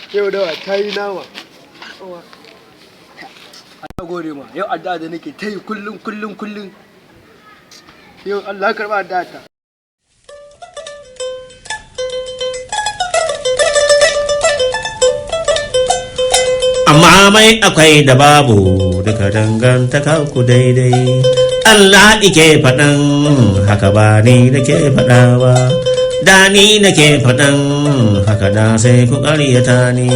Yau dawa ta yi nama. Allah gode ma, yau addu'a da nake ta yi kullum. Yau Allah karɓa addu'a ta. Amma mai akwai da babu duka dangantaka ku daidai. Allah ike faɗan haka ba ni nake faɗa ba. Da ni nake faɗan haka da sai ku ƙaryata ni.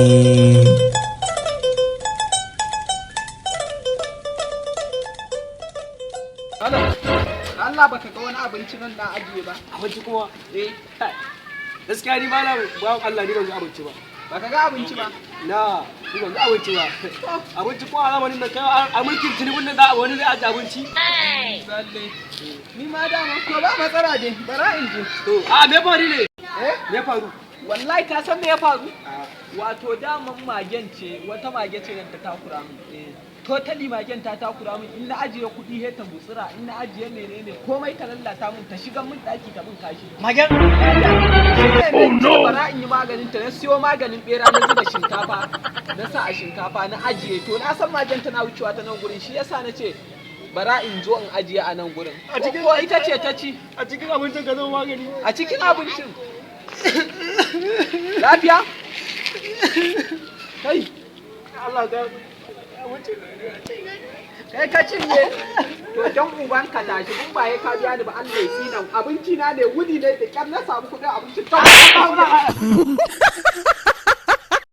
Allah baka ga wani abinci nan da ajiye ba. Abinci kuma? Gaskiya ni ba na bawan Allah ni ban ga abinci ba. Baka ga abinci ba? Na, ni ban ga abinci ba. Abinci kuma a zamanin da kai a mulkin Tinubun nan da wani zai aje abinci. Lalle. Ni ma dama ko ba matsala dai, bara in je. To, a me faru ne? Me faru? Wallahi ka san me ya faru? Wato daman magen ce, wata mage ce nan ta takura min. Totally magen ta takura min, in na ajiye kuɗi he ta butsira, in na ajiye menene komai ta lallata min, ta shiga min ɗaki ta min kashi. Magen? Oh no! Bara in yi maganin ta, na siyo maganin bera na zuba shinkafa, na sa a shinkafa na ajiye. To na san magen tana wucewa ta nan gurin, shi yasa na ce bara in zo in ajiye a nan gurin. Ko ita ce ta ci. A cikin abincin ka zama magani? A cikin abincin. Lafiya? Kai, Allah ga kai ka cinye. To don uban ka tashi, in ba ya ka biya ni ba Allah ya sinan. Abinci na ne, wuni ne da kyar na samu kuɗin abincin ta.